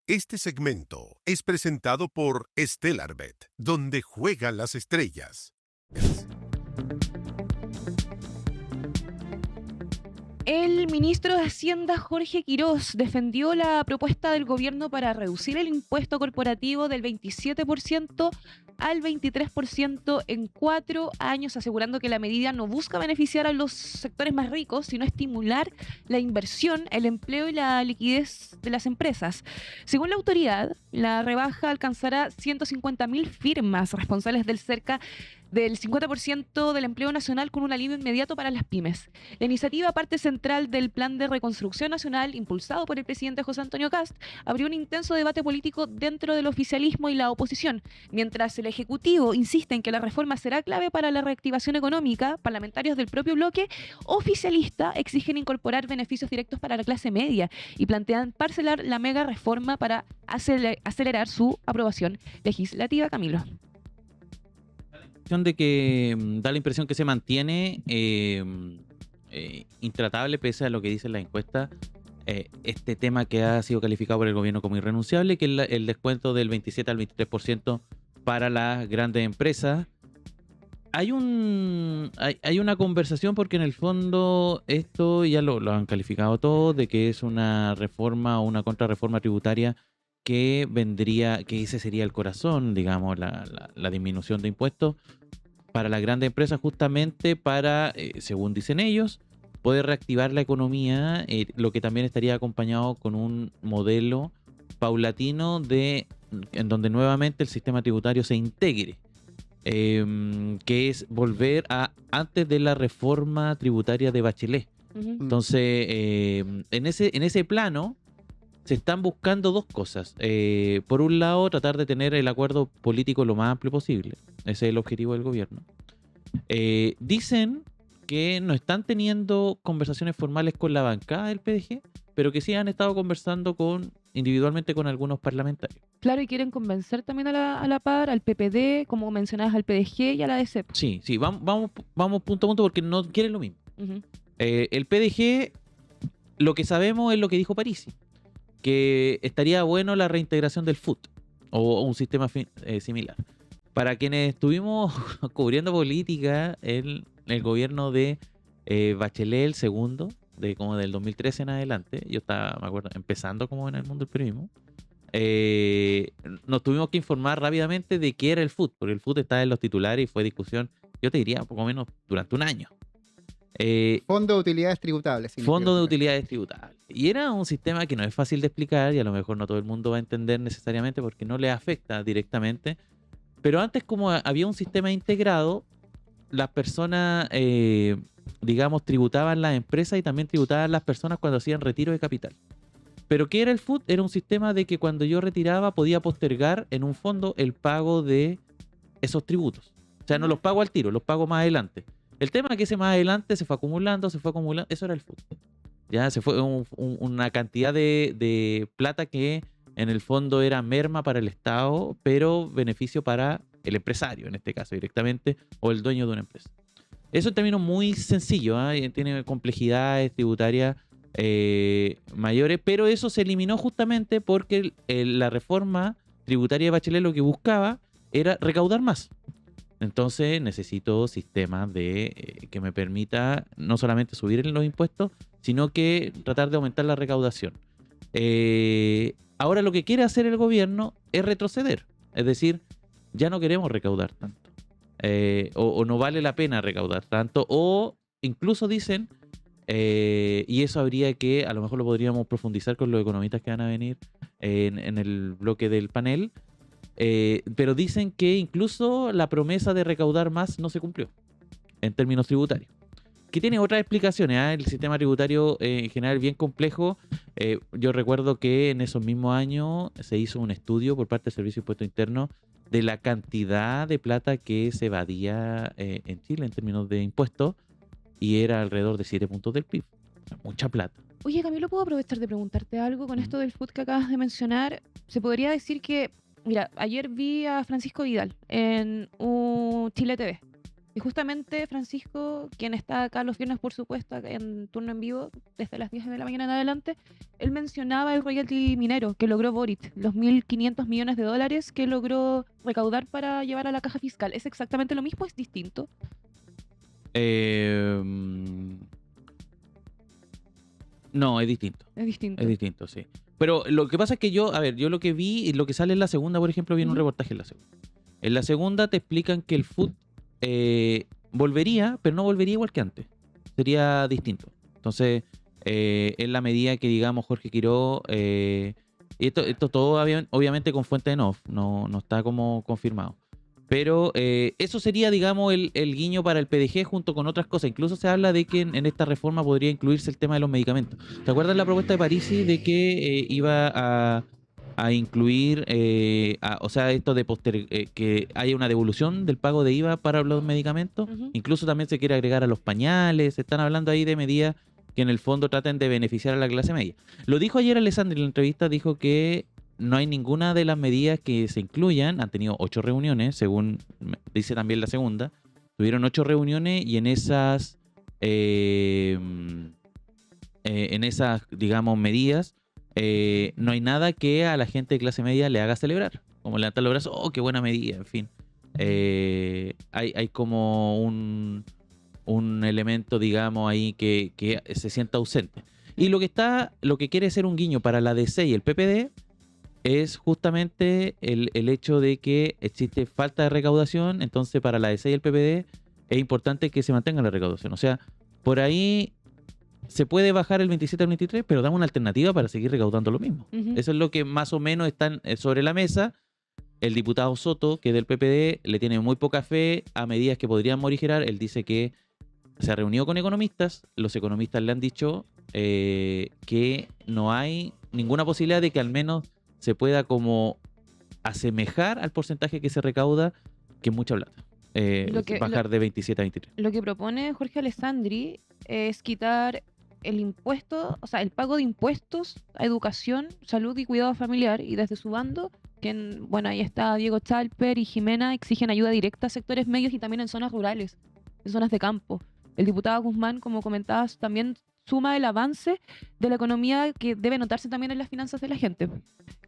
Este segmento es presentado por Stellarbet, donde juegan las estrellas. El ministro de Hacienda, Jorge Quirós, defendió la propuesta del gobierno para reducir el impuesto corporativo del 27% al 23% en 4 años, asegurando que la medida no busca beneficiar a los sectores más ricos, sino estimular la inversión, el empleo y la liquidez de las empresas. Según la autoridad, la rebaja alcanzará 150.000 firmas responsables del 50% del empleo nacional, con un alivio inmediato para las pymes. La iniciativa, parte central del Plan de Reconstrucción Nacional, impulsado por el presidente José Antonio Kast, abrió un intenso debate político dentro del oficialismo y la oposición. Mientras el Ejecutivo insiste en que la reforma será clave para la reactivación económica, parlamentarios del propio bloque oficialista exigen incorporar beneficios directos para la clase media y plantean parcelar la mega reforma para acelerar su aprobación legislativa. Camilo. De que da la impresión que se mantiene intratable pese a lo que dice la encuesta, este tema que ha sido calificado por el gobierno como irrenunciable, que es el descuento del 27 al 23% para las grandes empresas. Hay una conversación, porque en el fondo esto ya lo han calificado todo, de que es una reforma o una contrarreforma tributaria que ese sería el corazón, digamos, la disminución de impuestos para las grandes empresas, justamente para, según dicen ellos, poder reactivar la economía, lo que también estaría acompañado con un modelo paulatino en donde nuevamente el sistema tributario se integre, que es volver a antes de la reforma tributaria de Bachelet. Uh-huh. Entonces, en ese plano se están buscando dos cosas. Por un lado, tratar de tener el acuerdo político lo más amplio posible. Ese es el objetivo del gobierno. Dicen que no están teniendo conversaciones formales con la bancada del PDG, pero que sí han estado conversando individualmente con algunos parlamentarios. Claro, y quieren convencer también a la par, al PPD, como mencionabas, al PDG y a la DC. Sí, vamos punto a punto, porque no quieren lo mismo. Uh-huh. El PDG, lo que sabemos es lo que dijo Parisi, que estaría bueno la reintegración del FUT o un sistema similar. Para quienes estuvimos cubriendo política, el gobierno de Bachelet, el segundo, como del 2013 en adelante, yo estaba, me acuerdo, empezando como en el mundo del periodismo, nos tuvimos que informar rápidamente de qué era el FUT, porque el FUT estaba en los titulares y fue discusión, yo te diría, poco menos durante un año. Fondo de utilidades tributables. Fondo de utilidades tributables. Y era un sistema que no es fácil de explicar, y a lo mejor no todo el mundo va a entender necesariamente porque no le afecta directamente. Pero antes, como había un sistema integrado, las personas, digamos, tributaban las empresas y también tributaban las personas cuando hacían retiro de capital. Pero ¿qué era el FUT? Era un sistema de que cuando yo retiraba podía postergar en un fondo el pago de esos tributos. O sea, no los pago al tiro, los pago más adelante. El tema es que ese más adelante se fue acumulando, eso era el FUT. Ya se fue una cantidad de plata que en el fondo era merma para el Estado, pero beneficio para el empresario, en este caso directamente, o el dueño de una empresa. Eso en términos muy sencillo, tiene complejidades tributarias mayores, pero eso se eliminó justamente porque la reforma tributaria de Bachelet lo que buscaba era recaudar más. Entonces necesito sistemas que me permita no solamente subir los impuestos, sino que tratar de aumentar la recaudación. Ahora lo que quiere hacer el gobierno es retroceder. Es decir, ya no queremos recaudar tanto. O no vale la pena recaudar tanto. O incluso dicen, y eso habría que, a lo mejor lo podríamos profundizar con los economistas que van a venir en el bloque del panel, pero dicen que incluso la promesa de recaudar más no se cumplió en términos tributarios, que tiene otras explicaciones. El sistema tributario en general es bien complejo. Yo recuerdo que en esos mismos años se hizo un estudio por parte del Servicio de Impuesto Interno de la cantidad de plata que se evadía en Chile en términos de impuestos, y era alrededor de 7 puntos del PIB. O sea, mucha plata. Oye, Camilo, ¿puedo aprovechar de preguntarte algo con esto del FUT que acabas de mencionar? Se podría decir que, mira, ayer vi a Francisco Vidal en un Chile TV Y justamente Francisco, quien está acá los viernes, por supuesto, acá en turno en vivo, desde las 10 de la mañana en adelante, él mencionaba el royalty minero que logró Boric, los 1.500 millones de dólares que logró recaudar para llevar a la caja fiscal. ¿Es exactamente lo mismo o es distinto? No, es distinto. Es distinto. Es distinto, sí. Pero lo que pasa es que yo lo que vi, y lo que sale en la segunda, por ejemplo, vi en un reportaje en la segunda. En la segunda te explican que el food volvería, pero no volvería igual que antes. Sería distinto. Entonces, en la medida que, digamos, Jorge Quirós, esto todo obviamente con fuente en off, no está como confirmado. Pero eso sería, digamos, el guiño para el PDG junto con otras cosas. Incluso se habla de que en esta reforma podría incluirse el tema de los medicamentos. ¿Te acuerdas la propuesta de Parisi de que iba a incluir, o sea, esto de que haya una devolución del pago de IVA para los medicamentos? Incluso también se quiere agregar a los pañales. Se están hablando ahí de medidas que en el fondo traten de beneficiar a la clase media. Lo dijo ayer Alessandri en la entrevista, dijo que no hay ninguna de las medidas que se incluyan. Han tenido 8 reuniones, según dice también la segunda. Tuvieron 8 reuniones y en esas, digamos, medidas, no hay nada que a la gente de clase media le haga celebrar. Como levantar los brazos, ¡oh, qué buena medida! En fin. Hay como un elemento, digamos, ahí que se sienta ausente. Y lo que quiere ser un guiño para la DC y el PPD es justamente el hecho de que existe falta de recaudación. Entonces para la DC y el PPD es importante que se mantenga la recaudación. O sea, por ahí se puede bajar el 27 al 23, pero damos una alternativa para seguir recaudando lo mismo. Eso es lo que más o menos está sobre la mesa. El diputado Soto, que es del PPD, le tiene muy poca fe a medidas que podrían morigerar. Él dice que se ha reunido con economistas. Los economistas le han dicho que no hay ninguna posibilidad de que al menos se pueda como asemejar al porcentaje que se recauda, que es mucha plata. Bajar de 27 a 23. Lo que propone Jorge Alessandri es quitar el impuesto, o sea, el pago de impuestos a educación, salud y cuidado familiar, y desde su bando, bueno, ahí está Diego Chalper y Jimena, exigen ayuda directa a sectores medios y también en zonas rurales, en zonas de campo. El diputado Guzmán, como comentabas, también suma el avance de la economía que debe notarse también en las finanzas de la gente.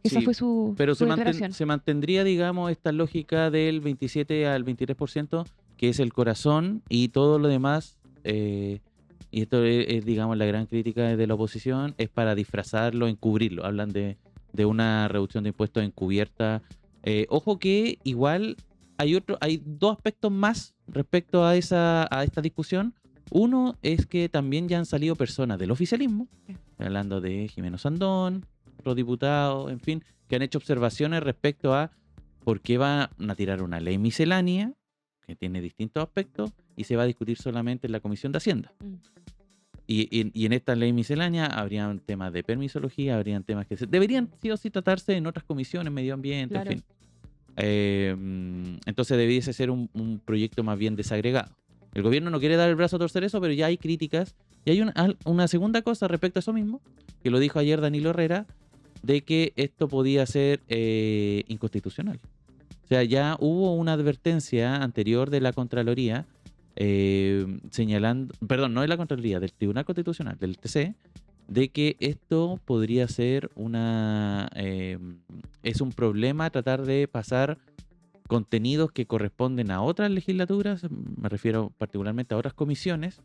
Esa fue su declaración. Se mantendría, digamos, esta lógica del 27 al 23%, que es el corazón, y todo lo demás, y esto es, digamos, la gran crítica de la oposición, es para disfrazarlo, encubrirlo. Hablan de una reducción de impuestos encubierta. Ojo que igual hay 2 aspectos más respecto a esta discusión. Uno es que también ya han salido personas del oficialismo, hablando de Jimeno Sandón, otros diputados, en fin, que han hecho observaciones respecto a por qué van a tirar una ley miscelánea que tiene distintos aspectos y se va a discutir solamente en la Comisión de Hacienda. Y en esta ley miscelánea habrían temas de permisología, habrían temas que deberían sí o sí tratarse en otras comisiones, medio ambiente, claro. En fin. Entonces debiese ser un proyecto más bien desagregado. El gobierno no quiere dar el brazo a torcer eso, pero ya hay críticas. Y hay una segunda cosa respecto a eso mismo, que lo dijo ayer Danilo Herrera, de que esto podía ser inconstitucional. O sea, ya hubo una advertencia anterior de la Contraloría señalando, perdón, no de la Contraloría, del Tribunal Constitucional, del TC, de que esto podría ser es un problema tratar de pasar contenidos que corresponden a otras legislaturas, me refiero particularmente a otras comisiones,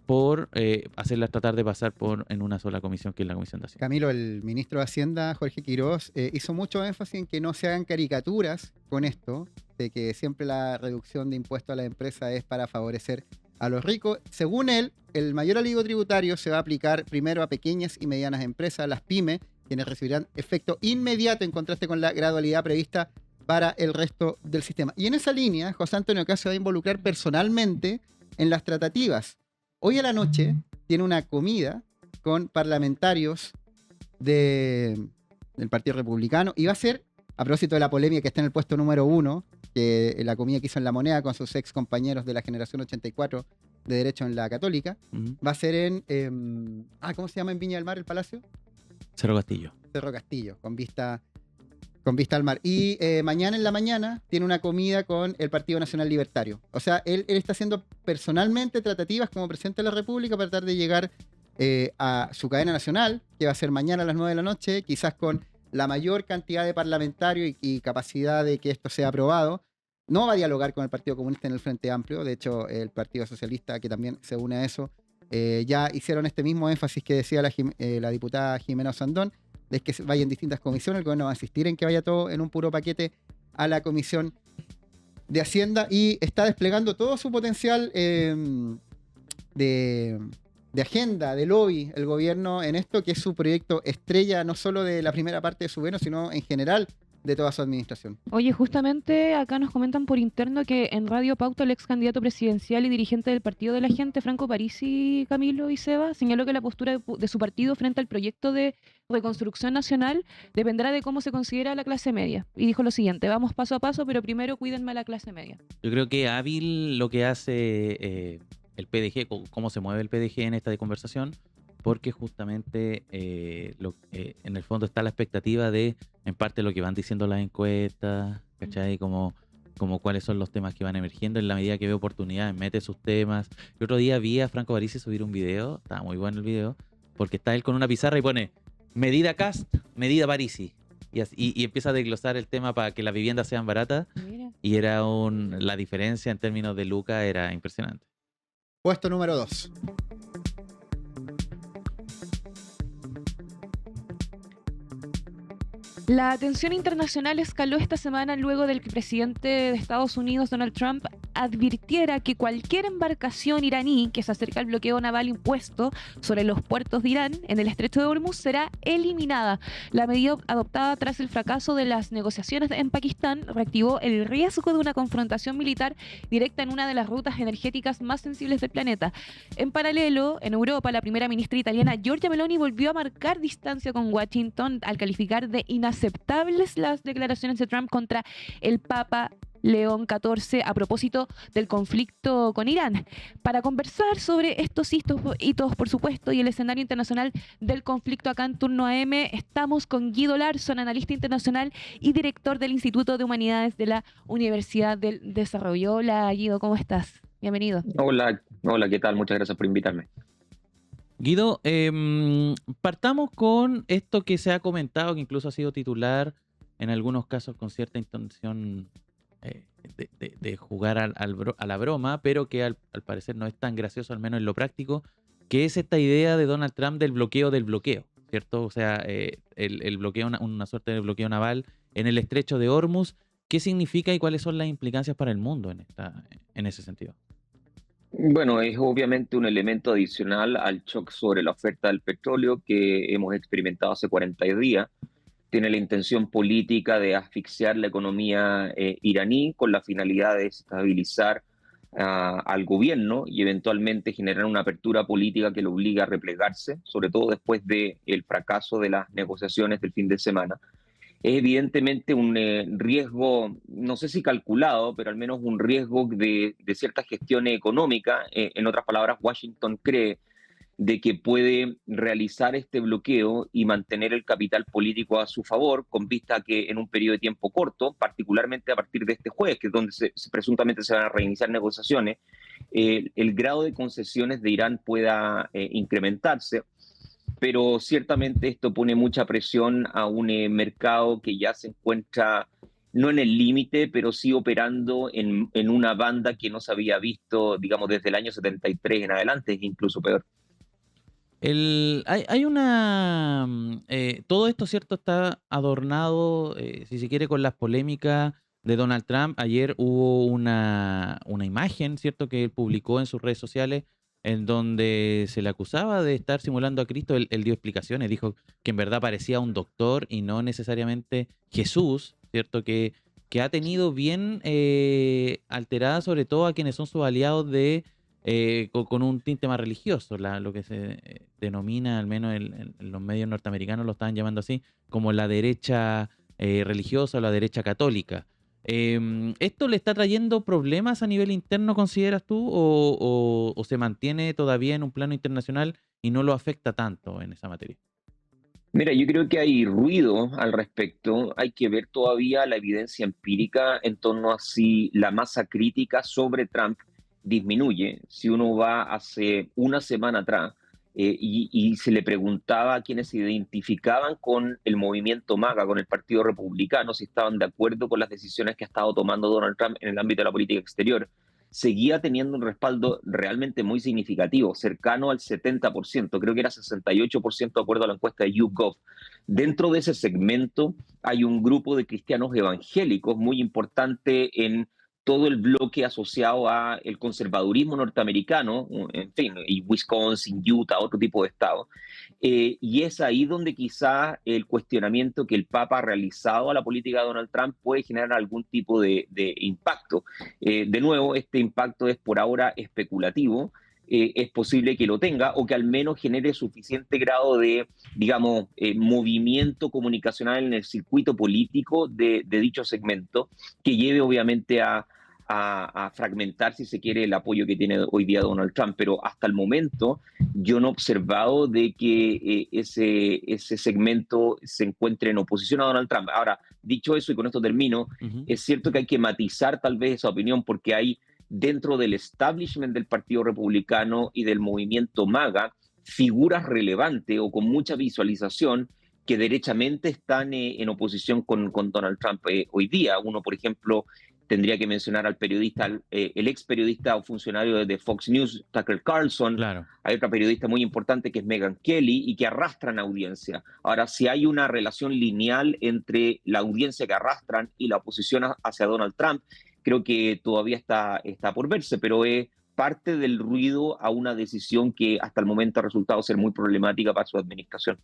por hacerlas tratar de pasar en una sola comisión, que es la Comisión de Hacienda. Camilo, el ministro de Hacienda, Jorge Quirós, hizo mucho énfasis en que no se hagan caricaturas con esto, de que siempre la reducción de impuestos a la empresa es para favorecer a los ricos. Según él, el mayor alivio tributario se va a aplicar primero a pequeñas y medianas empresas, las pymes, quienes recibirán efecto inmediato en contraste con la gradualidad prevista para el resto del sistema. Y en esa línea, José Antonio Caz se va a involucrar personalmente en las tratativas. Hoy a la noche tiene una comida con parlamentarios del Partido Republicano y va a ser, a propósito de la polémica que está en el puesto número 1, que la comida que hizo en La Moneda con sus ex compañeros de la generación 84 de Derecho en la Católica, va a ser ¿cómo se llama en Viña del Mar el palacio? Cerro Castillo. Cerro Castillo, con vista Con vista al mar. Y mañana en la mañana tiene una comida con el Partido Nacional Libertario. O sea, él está haciendo personalmente tratativas como presidente de la República para tratar de llegar a su cadena nacional, que va a ser mañana a las 9 de la noche, quizás con la mayor cantidad de parlamentarios y capacidad de que esto sea aprobado. No va a dialogar con el Partido Comunista en el Frente Amplio. De hecho, el Partido Socialista, que también se une a eso, ya hicieron este mismo énfasis que decía la diputada Jimena Osandón, de que vayan distintas comisiones. El gobierno va a insistir en que vaya todo en un puro paquete a la Comisión de Hacienda y está desplegando todo su potencial de agenda, de lobby, el gobierno en esto, que es su proyecto estrella, no solo de la primera parte de su gobierno, sino en general de toda su administración. Oye, justamente acá nos comentan por interno que en Radio Pauta el ex candidato presidencial y dirigente del Partido de la Gente, Franco Parisi, Camilo y Seba, señaló que la postura de su partido frente al proyecto de reconstrucción nacional dependerá de cómo se considera la clase media. Y dijo lo siguiente: vamos paso a paso, pero primero cuídenme a la clase media. Yo creo que hábil lo que hace el PDG, cómo se mueve el PDG en esta conversación, porque justamente en el fondo está la expectativa de, en parte, lo que van diciendo las encuestas, ¿cachai? Como cuáles son los temas que van emergiendo. En la medida que ve oportunidades, mete sus temas. El otro día vi a Franco Parisi subir un video, estaba muy bueno el video, porque está él con una pizarra y pone medida Cast, medida Parisi. Y empieza a desglosar el tema para que las viviendas sean baratas. Mira. Y la diferencia en términos de lucas era impresionante. Puesto número 2. La tensión internacional escaló esta semana luego del que el presidente de Estados Unidos, Donald Trump, advirtiera que cualquier embarcación iraní que se acerque al bloqueo naval impuesto sobre los puertos de Irán en el estrecho de Hormuz será eliminada. La medida adoptada tras el fracaso de las negociaciones en Pakistán reactivó el riesgo de una confrontación militar directa en una de las rutas energéticas más sensibles del planeta. En paralelo, en Europa, la primera ministra italiana Giorgia Meloni volvió a marcar distancia con Washington al calificar de inaceptables las declaraciones de Trump contra el Papa León XIV a propósito del conflicto con Irán. Para conversar sobre estos hitos, por supuesto, y el escenario internacional del conflicto acá en Turno AM, estamos con Guido Larsson, analista internacional y director del Instituto de Humanidades de la Universidad del Desarrollo. Hola, Guido, ¿cómo estás? Bienvenido. Hola, ¿qué tal? Muchas gracias por invitarme. Guido, partamos con esto que se ha comentado, que incluso ha sido titular en algunos casos con cierta intención de jugar a la broma, pero que al parecer no es tan gracioso, al menos en lo práctico, que es esta idea de Donald Trump del bloqueo, ¿cierto? O sea, el bloqueo, una suerte de bloqueo naval en el estrecho de Hormuz. ¿Qué significa y cuáles son las implicancias para el mundo en ese sentido? Bueno, es obviamente un elemento adicional al shock sobre la oferta del petróleo que hemos experimentado hace 40 días. Tiene la intención política de asfixiar la economía iraní con la finalidad de estabilizar al gobierno y eventualmente generar una apertura política que lo obliga a replegarse, sobre todo después del fracaso de las negociaciones del fin de semana. Es evidentemente un riesgo, no sé si calculado, pero al menos un riesgo de cierta gestión económica. En otras palabras, Washington cree de que puede realizar este bloqueo y mantener el capital político a su favor, con vista a que en un periodo de tiempo corto, particularmente a partir de este jueves, que es donde presuntamente se van a reiniciar negociaciones, el grado de concesiones de Irán pueda incrementarse. Pero ciertamente esto pone mucha presión a un mercado que ya se encuentra no en el límite, pero sí operando en una banda que no se había visto, digamos, desde el año 73 en adelante, es incluso peor. Hay una... todo esto, ¿cierto? Está adornado, si se quiere, con las polémicas de Donald Trump. Ayer hubo una imagen, ¿cierto?, que él publicó en sus redes sociales en donde se le acusaba de estar simulando a Cristo. Él dio explicaciones, dijo que en verdad parecía un doctor y no necesariamente Jesús, ¿cierto? Que ha tenido bien alterada sobre todo a quienes son sus aliados con un tinte más religioso, lo que se denomina, al menos en los medios norteamericanos lo estaban llamando así, como la derecha religiosa o la derecha católica. ¿Esto le está trayendo problemas a nivel interno, consideras tú, o se mantiene todavía en un plano internacional y no lo afecta tanto en esa materia? Mira, yo creo que hay ruido al respecto. Hay que ver todavía la evidencia empírica en torno a si la masa crítica sobre Trump disminuye. Si uno va hace una semana atrás y se le preguntaba a quienes se identificaban con el movimiento MAGA, con el Partido Republicano, si estaban de acuerdo con las decisiones que ha estado tomando Donald Trump en el ámbito de la política exterior, seguía teniendo un respaldo realmente muy significativo, cercano al 70%, creo que era 68% de acuerdo a la encuesta de YouGov. Dentro de ese segmento hay un grupo de cristianos evangélicos muy importante en todo el bloque asociado a el conservadurismo norteamericano, en fin, y Wisconsin, Utah, otro tipo de estados. Y es ahí donde quizá el cuestionamiento que el Papa ha realizado a la política de Donald Trump puede generar algún tipo de impacto. De nuevo, este impacto es por ahora especulativo. Es posible que lo tenga o que al menos genere suficiente grado de, digamos, movimiento comunicacional en el circuito político de dicho segmento, que lleve obviamente a fragmentar, si se quiere, el apoyo que tiene hoy día Donald Trump. Pero hasta el momento yo no he observado de que ese segmento se encuentre en oposición a Donald Trump. Ahora, dicho eso, y con esto termino, es cierto que hay que matizar tal vez esa opinión porque hay dentro del establishment del Partido Republicano y del movimiento MAGA figuras relevantes o con mucha visualización que derechamente están en oposición con Donald Trump hoy día. Uno, por ejemplo, tendría que mencionar al periodista, el ex periodista o funcionario de Fox News, Tucker Carlson. Claro. Hay otra periodista muy importante que es Megyn Kelly y que arrastran audiencia. Ahora, si hay una relación lineal entre la audiencia que arrastran y la oposición hacia Donald Trump, creo que todavía está por verse, pero es parte del ruido a una decisión que hasta el momento ha resultado ser muy problemática para su administración.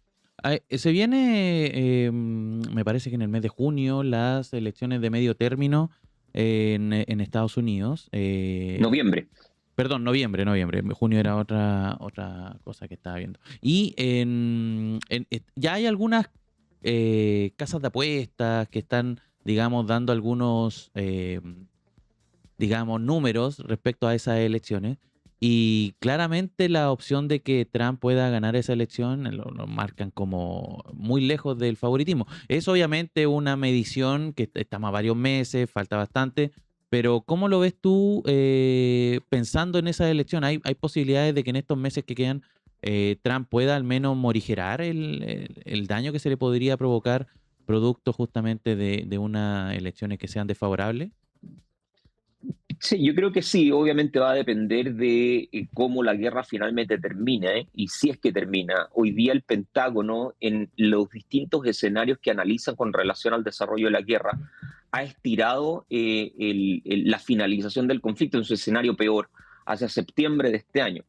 Se viene, me parece que en el mes de junio, las elecciones de medio término en Estados Unidos. Noviembre. Perdón, noviembre. Junio era otra cosa que estaba viendo. Y ya hay algunas casas de apuestas que están, digamos, dando algunos, digamos, números respecto a esas elecciones. Y claramente la opción de que Trump pueda ganar esa elección lo marcan como muy lejos del favoritismo. Es obviamente una medición que estamos a varios meses, falta bastante, pero ¿cómo lo ves tú pensando en esa elección? ¿Hay posibilidades de que en estos meses que quedan Trump pueda al menos morigerar el daño que se le podría provocar producto justamente de unas elecciones que sean desfavorables? Sí, yo creo que sí, obviamente va a depender de cómo la guerra finalmente termina, y si es que termina. Hoy día el Pentágono, en los distintos escenarios que analizan con relación al desarrollo de la guerra, ha estirado la finalización del conflicto en su escenario peor, hacia septiembre de este año.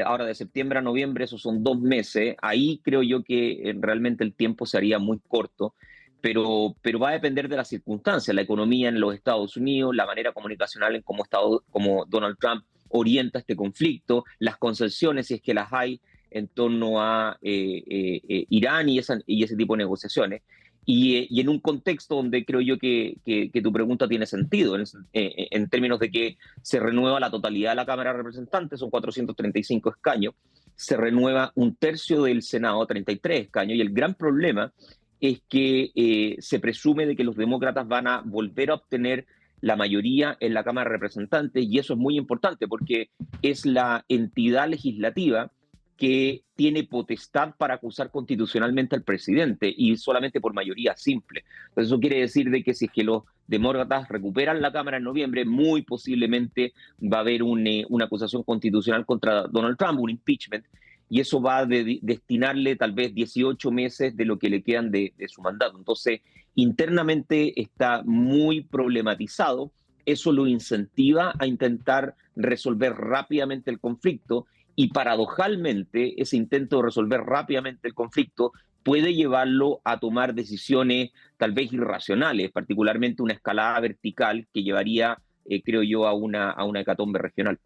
Ahora, de septiembre a noviembre, esos son 2 meses. Ahí creo yo que realmente el tiempo se haría muy corto. Pero va a depender de las circunstancias, la economía en los Estados Unidos, la manera comunicacional en cómo Donald Trump orienta este conflicto, las concesiones, si es que las hay, en torno a Irán y ese tipo de negociaciones. Y en un contexto donde creo yo que tu pregunta tiene sentido, en términos de que se renueva la totalidad de la Cámara de Representantes, son 435 escaños, se renueva un tercio del Senado, 33 escaños, y el gran problema es que se presume de que los demócratas van a volver a obtener la mayoría en la Cámara de Representantes, y eso es muy importante porque es la entidad legislativa que tiene potestad para acusar constitucionalmente al presidente y solamente por mayoría simple. Entonces eso quiere decir de que si es que los demócratas recuperan la Cámara en noviembre, muy posiblemente va a haber una acusación constitucional contra Donald Trump, un impeachment, y eso va a destinarle tal vez 18 meses de lo que le quedan de su mandato. Entonces, internamente está muy problematizado, eso lo incentiva a intentar resolver rápidamente el conflicto, y paradojalmente ese intento de resolver rápidamente el conflicto puede llevarlo a tomar decisiones tal vez irracionales, particularmente una escalada vertical que llevaría, creo yo, a una hecatombe regional.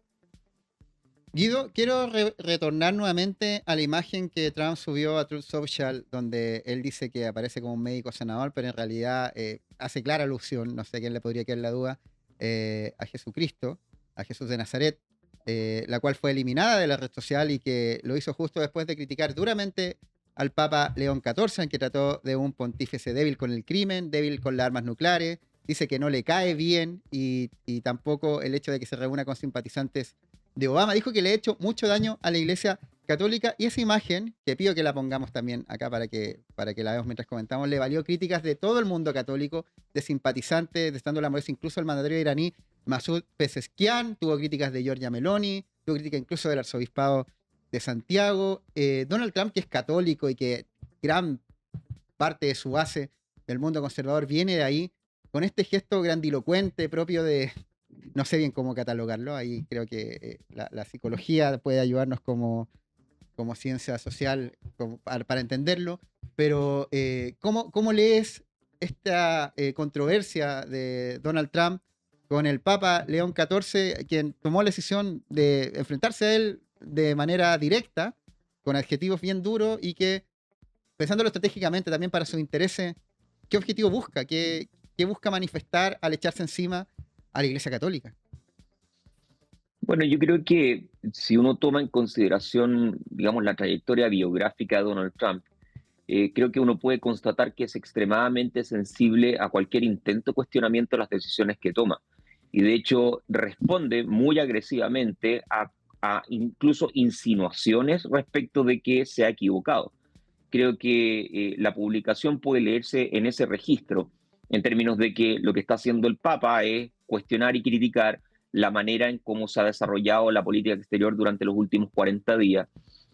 Guido, quiero retornar nuevamente a la imagen que Trump subió a Truth Social, donde él dice que aparece como un médico sanador, pero en realidad hace clara alusión, no sé a quién le podría quedar la duda, a Jesucristo, a Jesús de Nazaret, la cual fue eliminada de la red social y que lo hizo justo después de criticar duramente al Papa León XIV, en que trató de un pontífice débil con el crimen, débil con las armas nucleares. Dice que no le cae bien y tampoco el hecho de que se reúna con simpatizantes de Obama. Dijo que le ha hecho mucho daño a la Iglesia Católica, y esa imagen, que pido que la pongamos también acá para que la veamos mientras comentamos, le valió críticas de todo el mundo católico, de simpatizantes, de estando la molestia, incluso el mandatario iraní Masoud Pezeshkian, tuvo críticas de Giorgia Meloni, tuvo críticas incluso del arzobispado de Santiago. Donald Trump, que es católico y que gran parte de su base del mundo conservador viene de ahí, con este gesto grandilocuente propio de, no sé bien cómo catalogarlo, ahí creo que la psicología puede ayudarnos como ciencia social para entenderlo, pero ¿cómo lees esta controversia de Donald Trump con el Papa León XIV, quien tomó la decisión de enfrentarse a él de manera directa, con adjetivos bien duros, y que, pensándolo estratégicamente también para sus intereses, ¿qué objetivo busca? ¿Qué busca manifestar al echarse encima a la Iglesia Católica? Bueno, yo creo que si uno toma en consideración, digamos, la trayectoria biográfica de Donald Trump, creo que uno puede constatar que es extremadamente sensible a cualquier intento de cuestionamiento de las decisiones que toma. Y de hecho responde muy agresivamente a incluso insinuaciones respecto de que se ha equivocado. Creo que la publicación puede leerse en ese registro, en términos de que lo que está haciendo el Papa es cuestionar y criticar la manera en cómo se ha desarrollado la política exterior durante los últimos 40 días.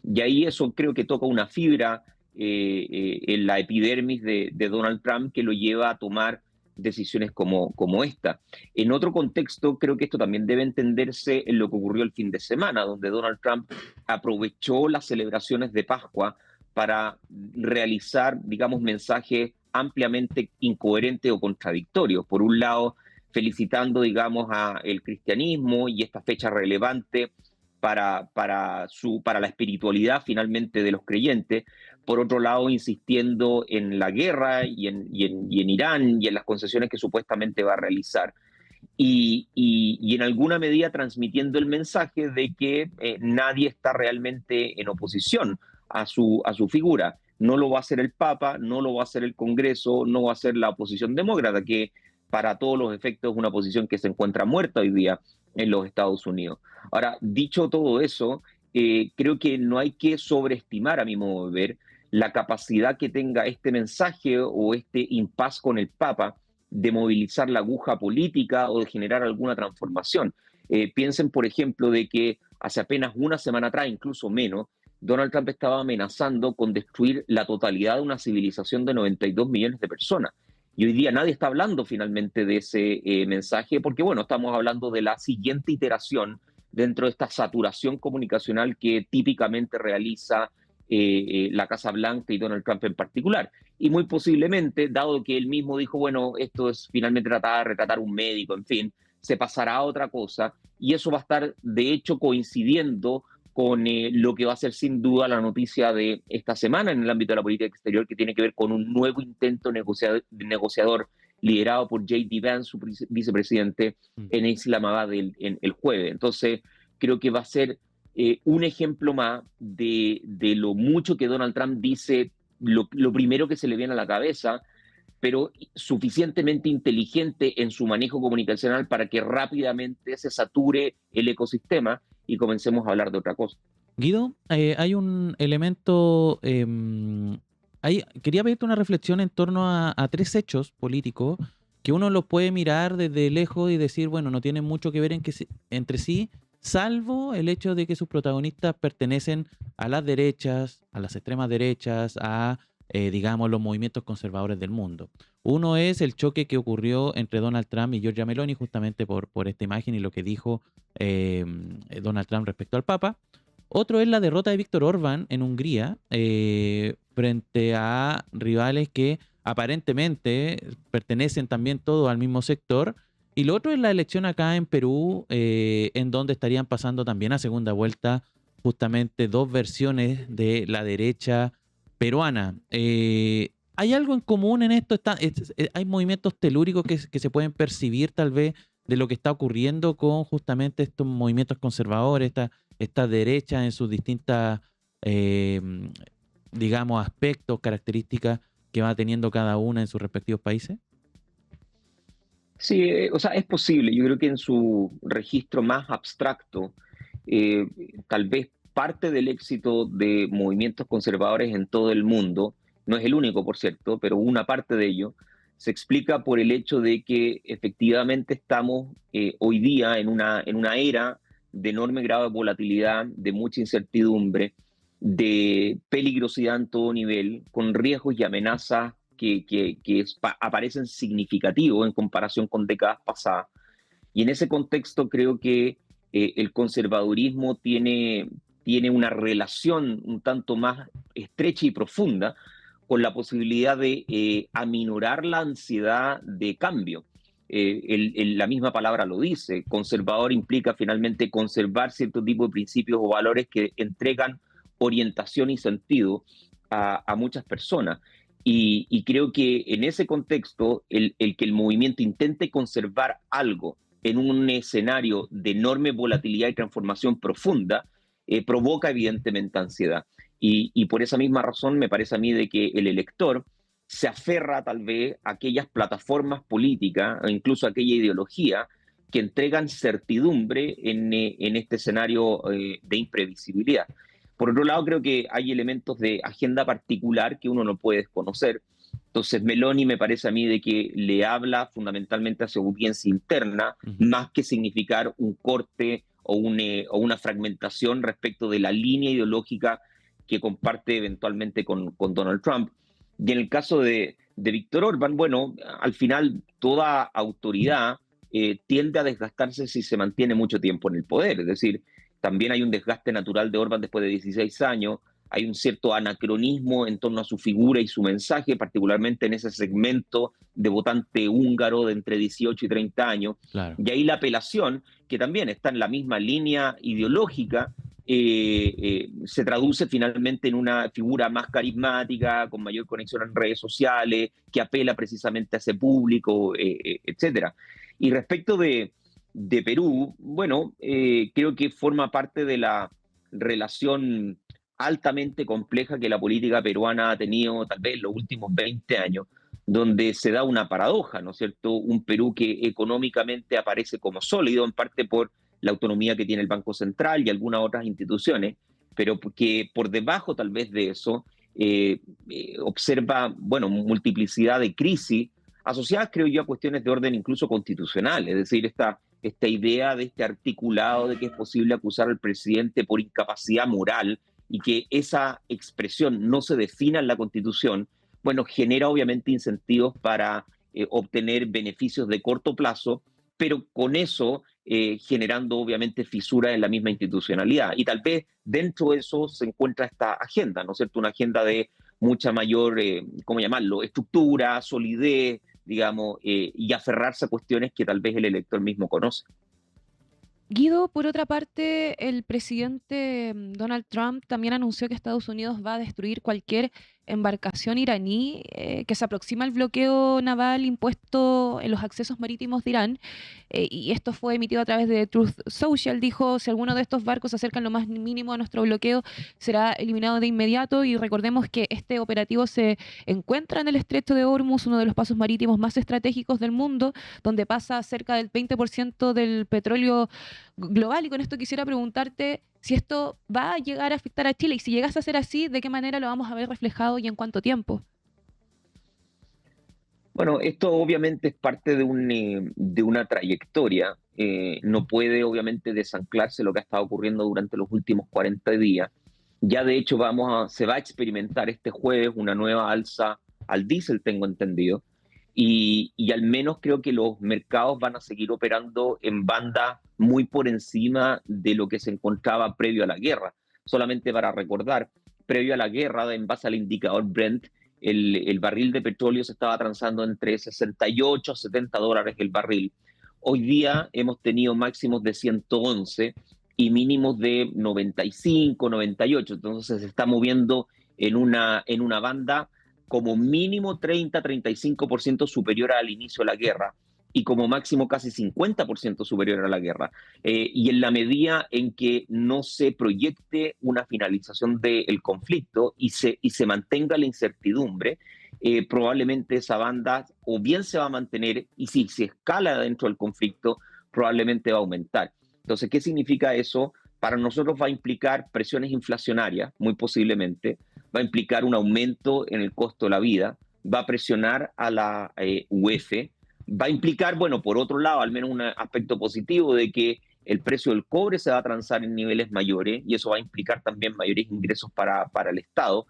Y ahí eso creo que toca una fibra en la epidermis de Donald Trump, que lo lleva a tomar decisiones como esta. En otro contexto, creo que esto también debe entenderse en lo que ocurrió el fin de semana, donde Donald Trump aprovechó las celebraciones de Pascua para realizar, digamos, mensajes ampliamente incoherentes o contradictorios. Por un lado, felicitando, digamos, a el cristianismo y esta fecha relevante para la espiritualidad finalmente de los creyentes. Por otro lado, insistiendo en la guerra y en Irán y en las concesiones que supuestamente va a realizar. Y en alguna medida transmitiendo el mensaje de que nadie está realmente en oposición a su figura. No lo va a hacer el Papa, no lo va a hacer el Congreso, no va a ser la oposición demócrata, que para todos los efectos es una posición que se encuentra muerta hoy día en los Estados Unidos. Ahora, dicho todo eso, creo que no hay que sobreestimar, a mi modo de ver, la capacidad que tenga este mensaje o este impas con el Papa de movilizar la aguja política o de generar alguna transformación. Piensen, por ejemplo, de que hace apenas una semana atrás, incluso menos, Donald Trump estaba amenazando con destruir la totalidad de una civilización de 92 millones de personas. Y hoy día nadie está hablando finalmente de ese mensaje, porque bueno, estamos hablando de la siguiente iteración dentro de esta saturación comunicacional que típicamente realiza la Casa Blanca y Donald Trump en particular. Y muy posiblemente, dado que él mismo dijo, bueno, esto es finalmente tratar de retratar un médico, en fin, se pasará a otra cosa, y eso va a estar de hecho coincidiendo con lo que va a ser sin duda la noticia de esta semana en el ámbito de la política exterior, que tiene que ver con un nuevo intento negociador liderado por J.D. Vance, su vicepresidente, en Islamabad el jueves. Entonces, creo que va a ser un ejemplo más de lo mucho que Donald Trump dice, lo primero que se le viene a la cabeza, pero suficientemente inteligente en su manejo comunicacional para que rápidamente se sature el ecosistema y comencemos a hablar de otra cosa. Guido, hay un elemento, quería pedirte una reflexión en torno a tres hechos políticos que uno los puede mirar desde lejos y decir, bueno, no tienen mucho que ver entre sí, salvo el hecho de que sus protagonistas pertenecen a las derechas, a las extremas derechas, a digamos, los movimientos conservadores del mundo. Uno es el choque que ocurrió entre Donald Trump y Giorgia Meloni, justamente por esta imagen y lo que dijo Donald Trump respecto al Papa. Otro es la derrota de Víctor Orbán en Hungría frente a rivales que aparentemente pertenecen también todos al mismo sector. Y lo otro es la elección acá en Perú, en donde estarían pasando también a segunda vuelta justamente dos versiones de la derecha peruana. ¿Hay algo en común en esto? ¿Hay movimientos telúricos que se pueden percibir tal vez de lo que está ocurriendo con justamente estos movimientos conservadores, esta derecha en sus distintas digamos, aspectos, características que va teniendo cada una en sus respectivos países? Sí, o sea, es posible. Yo creo que en su registro más abstracto, eh, tal vez parte del éxito de movimientos conservadores en todo el mundo, no es el único, por cierto, pero una parte de ello, se explica por el hecho de que efectivamente estamos hoy día en una era de enorme grado de volatilidad, de mucha incertidumbre, de peligrosidad en todo nivel, con riesgos y amenazas aparecen significativos en comparación con décadas pasadas. Y en ese contexto creo que el conservadurismo tiene una relación un tanto más estrecha y profunda con la posibilidad de aminorar la ansiedad de cambio. La misma palabra lo dice, conservador implica finalmente conservar cierto tipo de principios o valores que entregan orientación y sentido a muchas personas. Y creo que en ese contexto, el que el movimiento intente conservar algo en un escenario de enorme volatilidad y transformación profunda, provoca evidentemente ansiedad. Y por esa misma razón me parece a mí de que el elector se aferra tal vez a aquellas plataformas políticas o incluso a aquella ideología que entregan certidumbre en este escenario de imprevisibilidad. Por otro lado, creo que hay elementos de agenda particular que uno no puede desconocer. Entonces, Meloni me parece a mí de que le habla fundamentalmente a su audiencia interna, más que significar un corte o una fragmentación respecto de la línea ideológica que comparte eventualmente con Donald Trump. Y en el caso de Víctor Orbán, bueno, al final toda autoridad tiende a desgastarse si se mantiene mucho tiempo en el poder. Es decir, también hay un desgaste natural de Orbán después de 16 años, hay un cierto anacronismo en torno a su figura y su mensaje, particularmente en ese segmento de votante húngaro de entre 18 y 30 años. Claro. Y ahí la apelación, que también está en la misma línea ideológica, se traduce finalmente en una figura más carismática, con mayor conexión en redes sociales, que apela precisamente a ese público, etcétera. Y respecto de Perú, bueno, creo que forma parte de la relación altamente compleja que la política peruana ha tenido tal vez en los últimos 20 años, donde se da una paradoja, ¿no es cierto? Un Perú que económicamente aparece como sólido, en parte por la autonomía que tiene el Banco Central y algunas otras instituciones, pero que por debajo tal vez de eso observa, bueno, multiplicidad de crisis asociadas, creo yo, a cuestiones de orden incluso constitucional, es decir, esta idea de este articulado de que es posible acusar al presidente por incapacidad moral y que esa expresión no se defina en la Constitución, bueno, genera obviamente incentivos para obtener beneficios de corto plazo, pero con eso generando obviamente fisuras en la misma institucionalidad. Y tal vez dentro de eso se encuentra esta agenda, ¿no es cierto? Una agenda de mucha mayor, ¿cómo llamarlo?, estructura, solidez, digamos, y aferrarse a cuestiones que tal vez el elector mismo conoce. Guido, por otra parte, el presidente Donald Trump también anunció que Estados Unidos va a destruir cualquier embarcación iraní que se aproxima al bloqueo naval impuesto en los accesos marítimos de Irán. Y esto fue emitido a través de Truth Social. Dijo, si alguno de estos barcos se acerca en lo más mínimo a nuestro bloqueo, será eliminado de inmediato. Y recordemos que este operativo se encuentra en el Estrecho de Hormuz, uno de los pasos marítimos más estratégicos del mundo, donde pasa cerca del 20% del petróleo global. Y con esto quisiera preguntarte si esto va a llegar a afectar a Chile y si llegase a ser así, ¿de qué manera lo vamos a ver reflejado y en cuánto tiempo? Bueno, esto obviamente es parte de una trayectoria. No puede obviamente desanclarse lo que ha estado ocurriendo durante los últimos 40 días. Ya de hecho se va a experimentar este jueves una nueva alza al diésel, tengo entendido. Y al menos creo que los mercados van a seguir operando en banda muy por encima de lo que se encontraba previo a la guerra. Solamente para recordar, previo a la guerra, en base al indicador Brent, el barril de petróleo se estaba transando entre 68 a 70 dólares el barril. Hoy día hemos tenido máximos de 111 y mínimos de 95, 98. Entonces se está moviendo en una banda como mínimo 30-35% superior al inicio de la guerra. y como máximo casi 50% superior a la guerra. Y en la medida en que no se proyecte una finalización del conflicto y se mantenga la incertidumbre, probablemente esa banda o bien se va a mantener, y si se escala dentro del conflicto, probablemente va a aumentar. Entonces, ¿qué significa eso? Para nosotros va a implicar presiones inflacionarias, muy posiblemente, va a implicar un aumento en el costo de la vida, va a presionar a la UEF, va a implicar, bueno, por otro lado, al menos un aspecto positivo de que el precio del cobre se va a transar en niveles mayores y eso va a implicar también mayores ingresos para el Estado,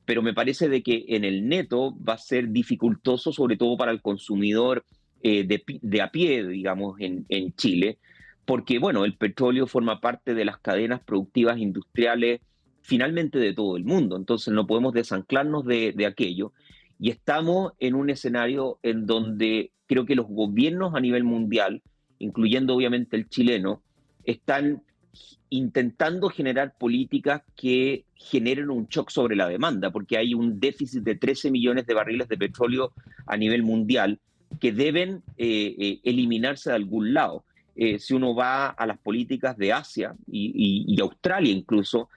pero me parece de que en el neto va a ser dificultoso, sobre todo para el consumidor de a pie, digamos, en Chile, porque, bueno, el petróleo forma parte de las cadenas productivas industriales finalmente de todo el mundo, entonces no podemos desanclarnos de aquello, y estamos en un escenario en donde creo que los gobiernos a nivel mundial, incluyendo obviamente el chileno, están intentando generar políticas que generen un shock sobre la demanda, porque hay un déficit de 13 millones de barriles de petróleo a nivel mundial que deben eliminarse de algún lado. Si uno va a las políticas de Asia y Australia incluso,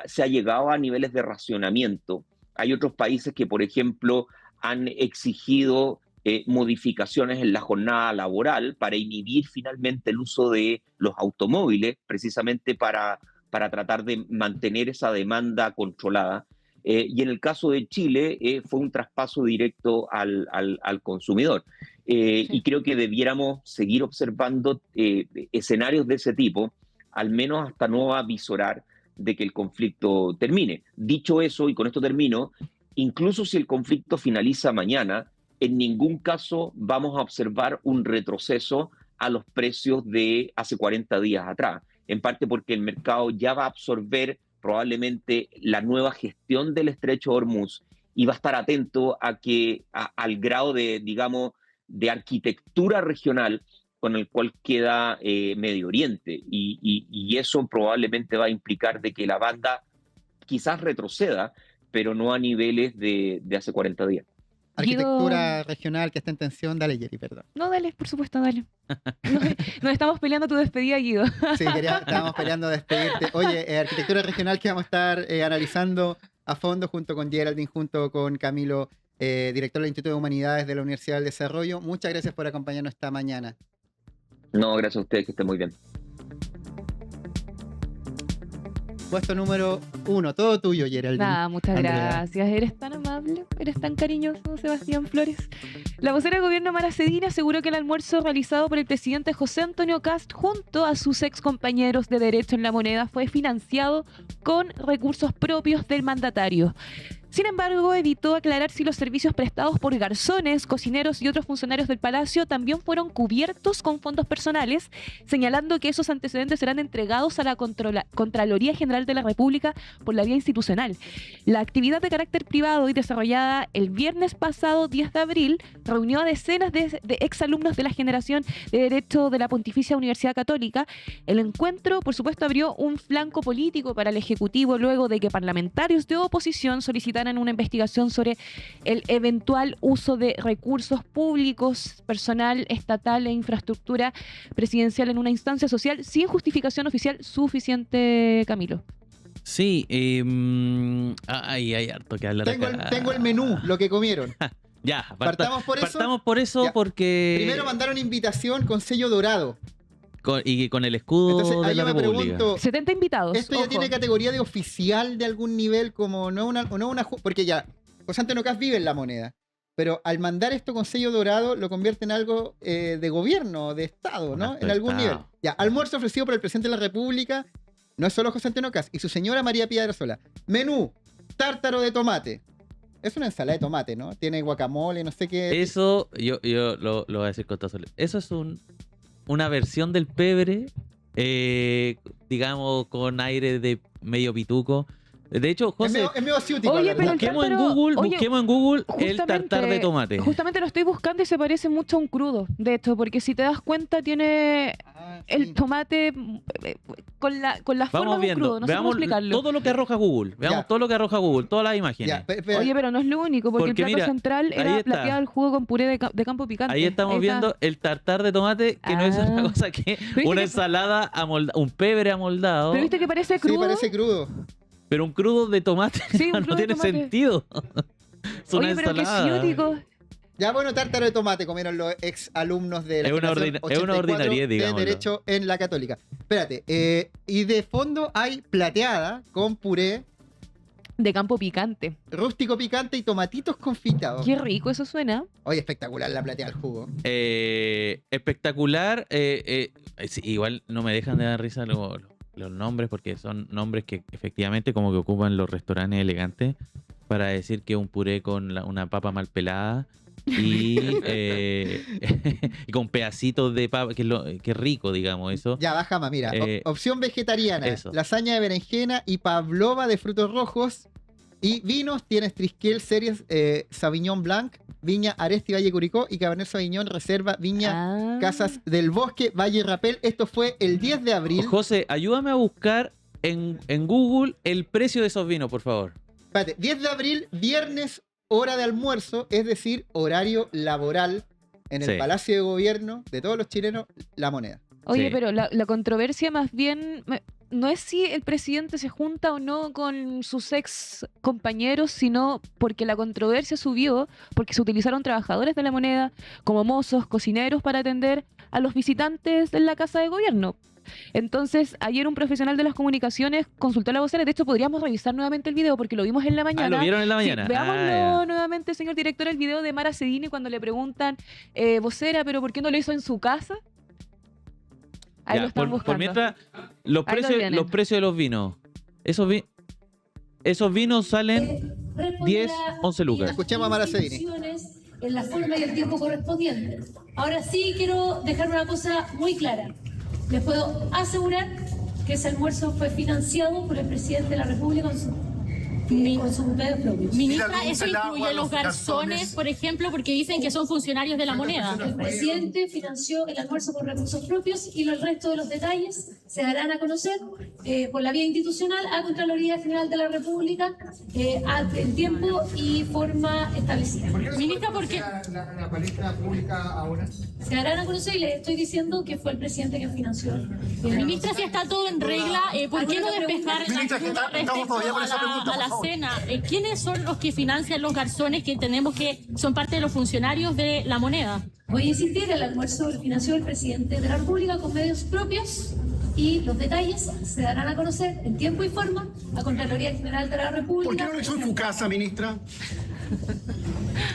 se ha llegado a niveles de racionamiento. Hay otros países que, por ejemplo, han exigido modificaciones en la jornada laboral para inhibir finalmente el uso de los automóviles, precisamente para tratar de mantener esa demanda controlada. Y en el caso de Chile fue un traspaso directo al consumidor. Sí. Y creo que debiéramos seguir observando escenarios de ese tipo, al menos hasta no avisorar de que el conflicto termine. Dicho eso, y con esto termino, incluso si el conflicto finaliza mañana, en ningún caso vamos a observar un retroceso a los precios de hace 40 días atrás, en parte porque el mercado ya va a absorber probablemente la nueva gestión del estrecho de Hormuz y va a estar atento a que al grado de, digamos, de arquitectura regional con el cual queda Medio Oriente, y eso probablemente va a implicar de que la banda quizás retroceda, pero no a niveles de hace 40 días. Arquitectura regional que está en tensión. Dale, Jerry, perdón. No, dale, por supuesto, dale. Nos estamos peleando tu despedida, Guido. Sí, estábamos peleando despedirte. Oye, arquitectura regional que vamos a estar analizando a fondo junto con Geraldine, junto con Camilo, director del Instituto de Humanidades de la Universidad del Desarrollo. Muchas gracias por acompañarnos esta mañana. No, gracias a ustedes, que estén muy bien. Puesto número 1, todo tuyo, Geraldine. Nada, muchas Andrea. gracias. Eres tan amable, eres tan cariñoso, Sebastián Flores. La vocera del gobierno, Mara Cedini, aseguró que el almuerzo realizado por el presidente José Antonio Kast junto a sus ex compañeros de Derecho en la Moneda fue financiado con recursos propios del mandatario. Sin embargo, evitó aclarar si los servicios prestados por garzones, cocineros y otros funcionarios del Palacio también fueron cubiertos con fondos personales, señalando que esos antecedentes serán entregados a la Contraloría General de la República por la vía institucional. La actividad de carácter privado y desarrollada el viernes pasado, 10 de abril, reunió a decenas de exalumnos de la generación de Derecho de la Pontificia Universidad Católica. El encuentro, por supuesto, abrió un flanco político para el Ejecutivo luego de que parlamentarios de oposición solicitaran una investigación sobre el eventual uso de recursos públicos, personal estatal e infraestructura presidencial en una instancia social sin justificación oficial suficiente, Camilo. Sí, hay harto que hablar acá. Tengo el menú, lo que comieron. Ya, ¿Partamos por eso? Partamos por eso Ya. porque... Primero mandaron invitación con sello dorado. y con el escudo Entonces, de ahí la yo me República. pregunto, 70 invitados. ¿esto ya ojo. tiene categoría de oficial de algún nivel? Como porque ya, José Antonio Kast vive en La Moneda. Pero al mandar esto con sello dorado, lo convierte en algo de gobierno, de Estado, Un ¿no? acto En de algún Estado. nivel. Ya, almuerzo ofrecido por el presidente de la República. No es solo José Antonio Kast y su señora María Piedrasola. Menú, tártaro de tomate. Es una ensalada de tomate, ¿no? Tiene guacamole, no sé qué. Eso, yo lo voy a decir con toda soledad. Eso es una versión del pebre, digamos, con aire de medio pituco, De hecho, José, Es medio ciútico. Oye, hablar, pero el ¿verdad? busquemos en Google el justamente- tartar de tomate. Justamente lo estoy buscando y se parece mucho a un crudo, de hecho, porque si te das cuenta tiene Ah, el sí. tomate con la forma Vamos de un viendo, crudo, no sé cómo veamos explicarlo. todo lo que arroja Google. Veamos Ya. todo lo que arroja Google, todas las imágenes. Ya, pero- Oye, pero no es lo único, porque Porque el plato mira, central ahí era está. plateado al jugo con puré de campo picante. Ahí estamos está. viendo el tartar de tomate, que no es otra Ah. cosa que viste una que- ensalada un pebre amoldado, Pero viste que parece Sí, crudo. parece crudo. pero un crudo de tomate. Sí, un no crudo de tiene tomate. sentido. Es una Oye, pero qué ensalada. ciútico. Ya, bueno, tártaro de tomate comieron los ex alumnos de la Es una generación es una 84 ordinariedad, de digámoslo. Derecho en la Católica. Espérate, y de fondo hay plateada con puré, De campo picante. rústico picante y tomatitos confitados. Qué rico eso suena. Oye, espectacular la plateada al jugo. Espectacular. Sí, igual no me dejan de dar risa los nombres, porque son nombres que efectivamente como que ocupan los restaurantes elegantes para decir que un puré con una papa mal pelada y, y con pedacitos de papa, que es rico, digamos, eso. Ya, baja más, mira. Opción vegetariana, eso. lasaña de berenjena y pavlova de frutos rojos. Y vinos, tienes Trisquel Series Sauvignon Blanc, Viña Aresti Valle Curicó y Cabernet Sauvignon Reserva Viña Ah. Casas del Bosque Valle Rapel. Esto fue el 10 de abril. José, ayúdame a buscar en Google el precio de esos vinos, por favor. Espérate, 10 de abril, viernes, hora de almuerzo, es decir, horario laboral en el Sí. Palacio de Gobierno de todos los chilenos, La Moneda. Oye, Sí. pero la controversia más bien no es si el presidente se junta o no con sus ex compañeros, sino porque la controversia subió porque se utilizaron trabajadores de La Moneda como mozos, cocineros para atender a los visitantes en la casa de gobierno. Entonces, ayer un profesional de las comunicaciones consultó a la vocera. De hecho, podríamos revisar nuevamente el video porque lo vimos en la mañana. ¿Lo vieron en la Sí, mañana? veámoslo nuevamente, señor director, el video de Mara Cedini cuando le preguntan, vocera, ¿pero por qué no lo hizo en su casa? Ahí Ya, lo están por buscando. mientras, Ahí lo tienen. los precios de los vinos. Esos vinos salen 10, 11 lucas. Escuchemos a Mara Cedini. En la forma y el tiempo correspondiente. Ahora sí quiero dejar una cosa muy clara. Les puedo asegurar que ese almuerzo fue financiado por el presidente de la República con sus medios propios. Ministra, eso incluye los garzones, por ejemplo, porque dicen que son funcionarios de la moneda. El presidente financió el almuerzo con recursos propios y el resto de los detalles se darán a conocer por la vía institucional a Contraloría General de la República en tiempo y forma establecida. Ministra, ¿por qué? La palestra pública ahora. Se darán a conocer y les estoy diciendo que fue el presidente quien financió. Ministra, si está todo en regla, ¿por qué no despejar la Ministra, que duda estamos todavía con esa pregunta, a la por favor. cena? ¿Quiénes son los que financian los garzones que entendemos que son parte de los funcionarios de la moneda? Voy a insistir, el almuerzo lo financió el presidente de la República con medios propios y los detalles se darán a conocer en tiempo y forma a Contraloría General de la República. ¿Por qué no lo hizo en su casa, ministra?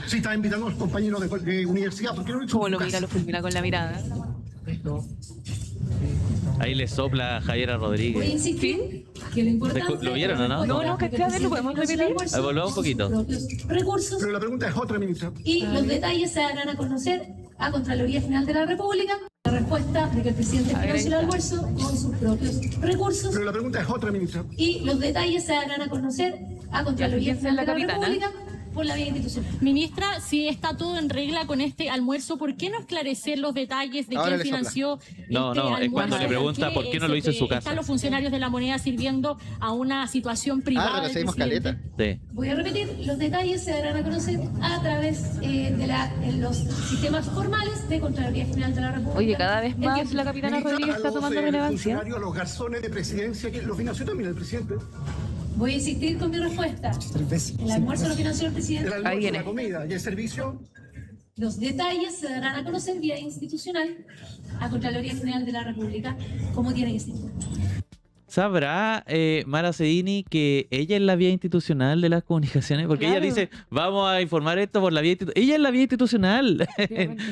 Si está invitando a los compañeros de universidad, ¿por qué no lo hizo Como en lo su mira, casa? lo fulmina con la mirada. Ahí le sopla a Javiera Voy a Rodríguez. insistir que lo importante... ¿Lo vieron o no? No, ¿cachai? A ver, ¿lo podemos repetir? Volvamos un poquito. Recursos Pero la pregunta es otra, ministra. y los detalles se darán a conocer a Contraloría General de la República. La respuesta de que el presidente A ver, financió el ahí almuerzo con sus propios recursos Pero la pregunta es otra, ministra. y los detalles se darán a conocer a Contraloría fíjense en General la de la capitana. República por la vía institucional. Ministra, si está todo en regla con este almuerzo, ¿por qué no esclarecer los detalles de Ahora quién le sopla. financió No, este no, es cuando almuerzo? le pregunta por qué no lo hizo en su casa. Están los funcionarios de la moneda sirviendo a una situación privada. del retrocedimos presidente. caleta. Sí. Voy a repetir, los detalles se darán a conocer a través en los sistemas formales de Contraloría General de la República. Oye, cada vez El más tiempo. la capitana Ministra, Rodríguez a está los, tomando relevancia. funcionarios, a los garzones de presidencia, que lo financió también el presidente. Voy a insistir con mi respuesta. El almuerzo lo financió el El presidente. almuerzo, viene. la comida y el servicio. Los detalles se darán a conocer vía institucional a Contraloría General de la República, como tiene que ser. ¿Sabrá Mara Cedini que ella es la vía institucional de las comunicaciones? Porque ella Claro. dice, vamos a informar esto por la vía institucional. Ella es la vía institucional.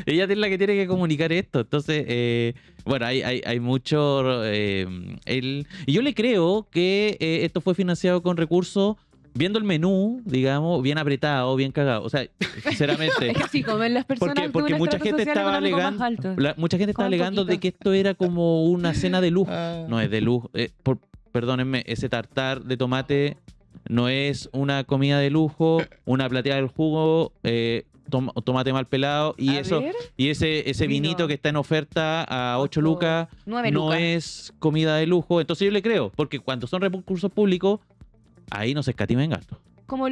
Ella es la que tiene que comunicar esto. Entonces, bueno, hay mucho... y yo le creo que esto fue financiado con recursos, viendo el menú, digamos, bien apretado, bien cagado. O sea, sinceramente... Es que así comen las personas Porque de un mucha estrato gente social estaba económico alegando, más alto. mucha gente estaba Comen alegando de poquito. que esto era como una cena de lujo. No es de lujo. Perdónenme, ese tartar de tomate no es una comida de lujo, una plateada del jugo, tomate mal pelado y A eso ver. y ese Vino. vinito que está en oferta a 8 lucas 9 no lucas. es comida de lujo. Entonces yo le creo, porque cuando son recursos públicos, ahí no se escatima en gastos. Como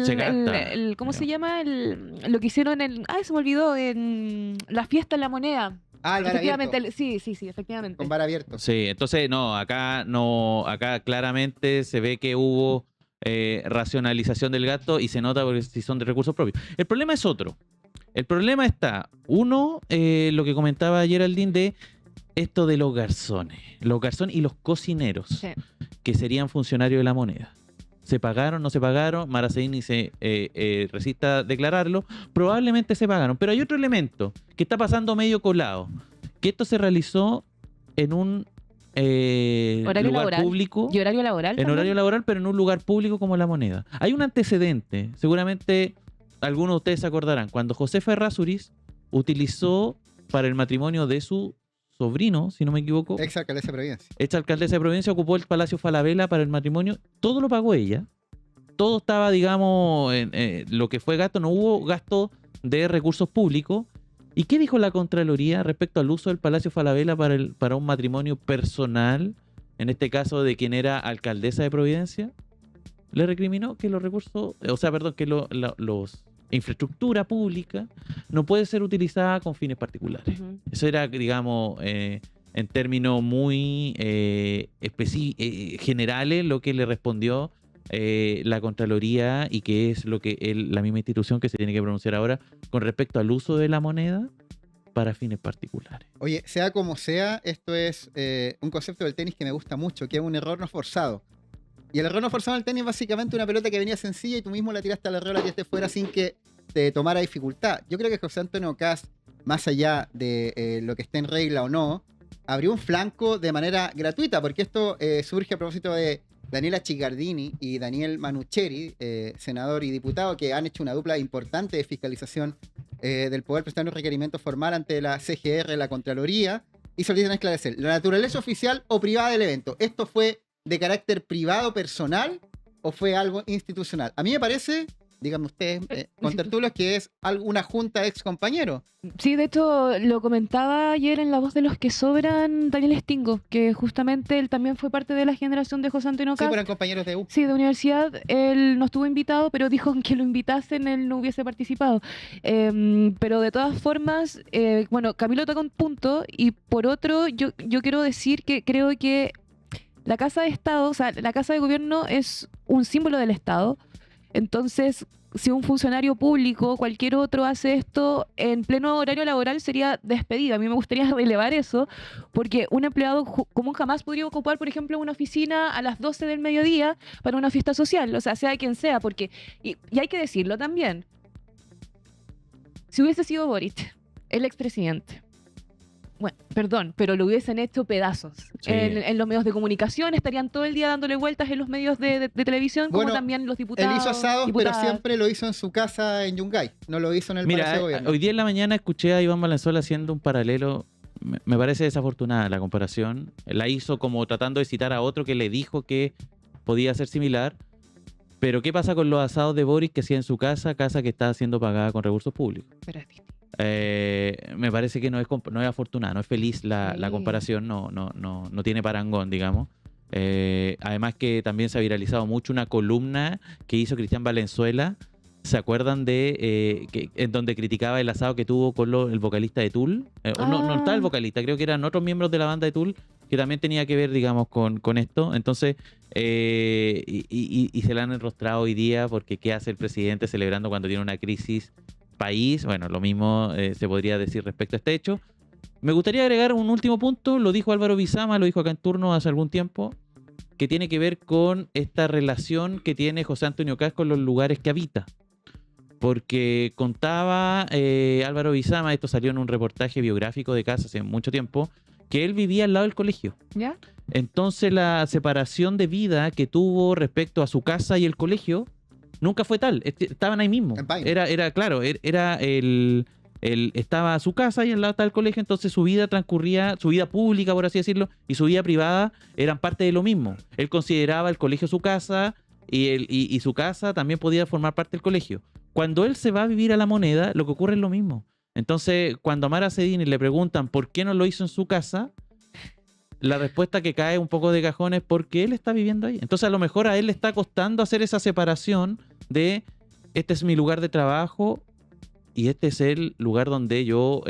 Se gasta. ¿cómo se llama? Lo que hicieron se me olvidó, en la fiesta en la moneda. Ah, el bar Efectivamente, abierto. sí, efectivamente. Con bar abierto. Sí, entonces acá claramente se ve que hubo racionalización del gasto y se nota porque si son de recursos propios. El problema es otro. El problema está, uno, lo que comentaba Geraldine de esto de los garzones y los cocineros, Sí. que serían funcionarios de la moneda. ¿Se pagaron, no se pagaron? Maraceini se resista a declararlo. Probablemente se pagaron. Pero hay otro elemento que está pasando medio colado. Que esto se realizó en un Horario lugar laboral. público. ¿Y horario laboral? En también? horario laboral, pero en un lugar público como la moneda. Hay un antecedente. Seguramente algunos de ustedes se acordarán. Cuando Josefa Errázuriz utilizó para el matrimonio de su sobrino, si no me equivoco, Ex alcaldesa de Providencia. esta alcaldesa de Providencia ocupó el Palacio Falabella para el matrimonio. Todo lo pagó ella. Todo estaba, digamos, en lo que fue gasto. No hubo gasto de recursos públicos. ¿Y qué dijo la Contraloría respecto al uso del Palacio Falabella para un matrimonio personal? En este caso de quien era alcaldesa de Providencia. Le recriminó que los recursos, que los infraestructura pública no puede ser utilizada con fines particulares. Ujú. Eso era, digamos, en términos muy generales lo que le respondió la Contraloría y que es lo que la misma institución que se tiene que pronunciar ahora con respecto al uso de la moneda para fines particulares. Oye, sea como sea, esto es un concepto del tenis que me gusta mucho, que es un error no forzado. Y el error no forzado en el tenis es básicamente una pelota que venía sencilla y tú mismo la tiraste al error, la tiraste fuera sin que te tomara dificultad. Yo creo que José Antonio Kast, más allá de lo que esté en regla o no, abrió un flanco de manera gratuita, porque esto surge a propósito de Daniela Chiccardini y Daniel Manucheri, senador y diputado, que han hecho una dupla importante de fiscalización del poder prestar un requerimiento formal ante la CGR, la Contraloría, y solicitan esclarecer la naturaleza oficial o privada del evento. ¿Esto fue de carácter privado, personal, o fue algo institucional? A mí me parece, díganme ustedes, contertulios, que es una junta de ex compañeros. Sí, de hecho, lo comentaba ayer en La Voz de los que Sobran Daniel Stingo, que justamente él también fue parte de la generación de José Antonio Sí, Kast. fueron compañeros de U. Sí, de universidad. Él no estuvo invitado, pero dijo que lo invitasen, él no hubiese participado. Pero de todas formas, bueno, Camilo toca un punto y por otro, yo quiero decir que creo que la Casa de Estado, o sea, la Casa de Gobierno es un símbolo del Estado. Entonces, si un funcionario público, cualquier otro, hace esto en pleno horario laboral, sería despedido. A mí me gustaría relevar eso, porque un empleado común jamás podría ocupar, por ejemplo, una oficina a las 12 del mediodía para una fiesta social, o sea quien sea, porque, y hay que decirlo también, si hubiese sido Boric, el expresidente, bueno, perdón, pero lo hubiesen hecho pedazos. Sí. En los medios de comunicación, estarían todo el día dándole vueltas en los medios de televisión, Bueno, como también los diputados. Él hizo asados, pero diputadas. siempre lo hizo en su casa en Yungay. No lo hizo en el Mira, Palacio de Gobierno. hoy día en la mañana escuché a Iván Valenzuela haciendo un paralelo. Me parece desafortunada la comparación. La hizo como tratando de citar a otro que le dijo que podía ser similar. Pero ¿qué pasa con los asados de Boric que hacía en su casa que está siendo pagada con recursos públicos? Pero es distinto. Me parece que no es afortunada, no es feliz la Sí. comparación, no tiene parangón, digamos. Además que también se ha viralizado mucho una columna que hizo Cristian Valenzuela. ¿Se acuerdan de en donde criticaba el asado que tuvo con el vocalista de Tool? No está el vocalista, creo que eran otros miembros de la banda de Tool que también tenía que ver, digamos, con esto. Entonces, y se la han enrostrado hoy día porque ¿qué hace el presidente celebrando cuando tiene una crisis país? Bueno, lo mismo se podría decir respecto a este hecho. Me gustaría agregar un último punto, lo dijo Álvaro Bizama, lo dijo acá en turno hace algún tiempo, que tiene que ver con esta relación que tiene José Antonio Kast con los lugares que habita. Porque contaba Álvaro Bizama, esto salió en un reportaje biográfico de Kast hace mucho tiempo, que él vivía al lado del colegio. ¿Ya? Entonces la separación de vida que tuvo respecto a su casa y el colegio nunca fue tal. Estaban ahí mismo. En Paine. Era claro, estaba a su casa y al lado estaba el colegio, entonces su vida transcurría, su vida pública, por así decirlo, y su vida privada eran parte de lo mismo. Él consideraba el colegio su casa, y su casa también podía formar parte del colegio. Cuando él se va a vivir a La Moneda, lo que ocurre es lo mismo. Entonces, cuando a Mara Cedini le preguntan por qué no lo hizo en su casa, la respuesta que cae un poco de cajón es porque él está viviendo ahí. Entonces, a lo mejor a él le está costando hacer esa separación de este es mi lugar de trabajo y este es el lugar donde yo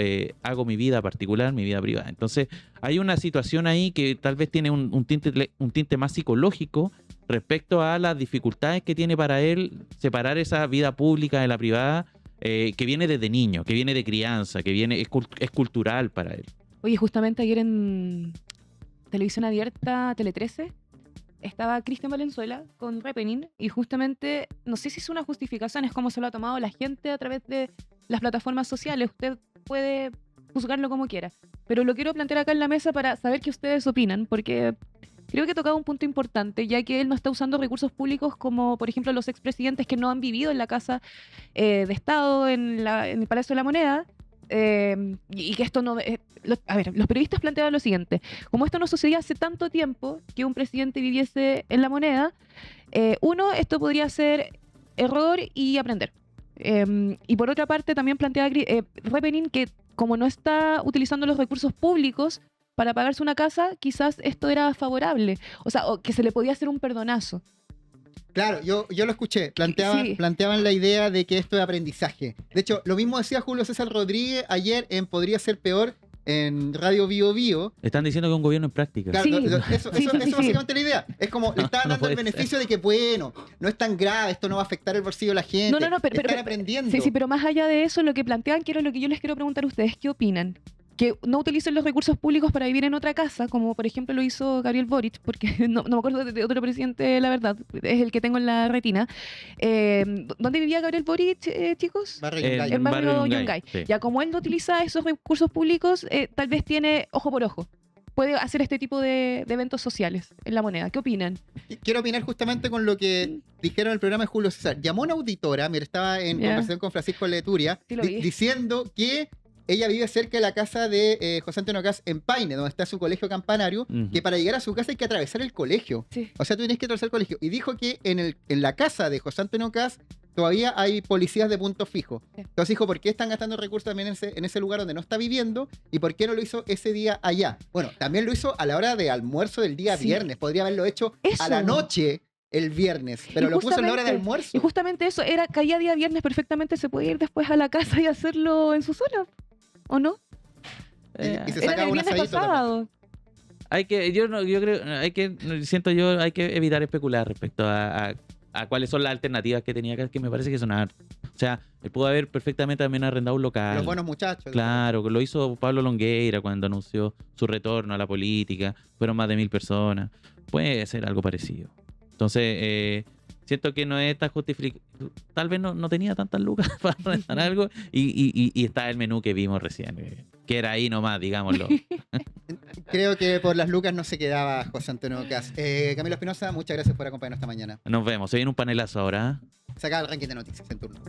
hago mi vida particular, mi vida privada. Entonces, hay una situación ahí que tal vez tiene un tinte más psicológico respecto a las dificultades que tiene para él separar esa vida pública de la privada, que viene desde niño, que viene de crianza, que viene es cultural para él. Oye, justamente ayer en Televisión Abierta, Tele 13, estaba Cristian Valenzuela con Repenin y justamente, no sé si es una justificación, es como se lo ha tomado la gente a través de las plataformas sociales. Usted puede juzgarlo como quiera, pero lo quiero plantear acá en la mesa para saber qué ustedes opinan, porque creo que he tocado un punto importante, ya que él no está usando recursos públicos como, por ejemplo, los expresidentes que no han vivido en la Casa de Estado, en el Palacio de la Moneda, y que esto no... a ver, los periodistas planteaban lo siguiente: como esto no sucedía hace tanto tiempo que un presidente viviese en la Moneda, uno, esto podría ser error y aprender. Y por otra parte también planteaba Repenin que como no está utilizando los recursos públicos para pagarse una casa, quizás esto era favorable, o sea, o que se le podía hacer un perdonazo. Claro, yo lo escuché. Planteaban la idea de que esto es aprendizaje. De hecho, lo mismo decía Julio César Rodríguez ayer en Podría Ser Peor en Radio Bio Bio. Están diciendo que es un gobierno en práctica. Claro, Sí. eso es básicamente la idea. Es como le estaban dando el beneficio de que, bueno, no es tan grave, esto no va a afectar el bolsillo de la gente. No, pero están aprendiendo. Sí, pero más allá de eso, lo que plantean, que era lo que yo les quiero preguntar a ustedes, ¿qué opinan? Que no utilicen los recursos públicos para vivir en otra casa, como por ejemplo lo hizo Gabriel Boric, porque no me acuerdo de otro presidente, la verdad, es el que tengo en la retina. ¿Dónde vivía Gabriel Boric, chicos? En barrio Yungay. Sí. Ya como él no utiliza esos recursos públicos, tal vez tiene ojo por ojo. Puede hacer este tipo de eventos sociales en La Moneda. ¿Qué opinan? Quiero opinar justamente con lo que dijeron en el programa de Julio César. Llamó una auditora, mira, estaba en conversación con Francisco Leturia, Sí, lo vi. diciendo que ella vive cerca de la casa de José Antonio Caz en Paine, donde está su colegio campanario, que para llegar a su casa hay que atravesar el colegio. Sí. O sea, tú tienes que atravesar el colegio. Y dijo que en la casa de José Antonio Caz todavía hay policías de punto fijo. Sí. Entonces dijo, ¿por qué están gastando recursos también en ese lugar donde no está viviendo? ¿Y por qué no lo hizo ese día allá? Bueno, también lo hizo a la hora de almuerzo del día Sí. viernes. Podría haberlo hecho Eso. a la noche el viernes, pero Y lo puso en la hora de justamente- almuerzo. Y justamente eso, caía día viernes, perfectamente se puede ir después a la casa y hacerlo en su zona, ¿o no? Y se Era sacaba del un viernes asadito también. pasado. Siento yo hay que evitar especular respecto a cuáles son las alternativas que tenía acá, que me parece que son hartas. O sea, él pudo haber perfectamente también arrendado un local. Los buenos muchachos. Claro, lo hizo Pablo Longueira cuando anunció su retorno a la política. Fueron más de 1.000 personas. Puede ser algo parecido. Entonces, siento que no es tan justificado. Tal vez no tenía tantas lucas para arrendar algo. Y está el menú que vimos recién, que era ahí nomás, digámoslo. Creo que por las lucas no se quedaba José Antonio Caz. Camilo Espinosa, muchas gracias por acompañarnos esta mañana. Nos vemos. Se viene un panelazo ahora. Se acaba el ranking de noticias en turno.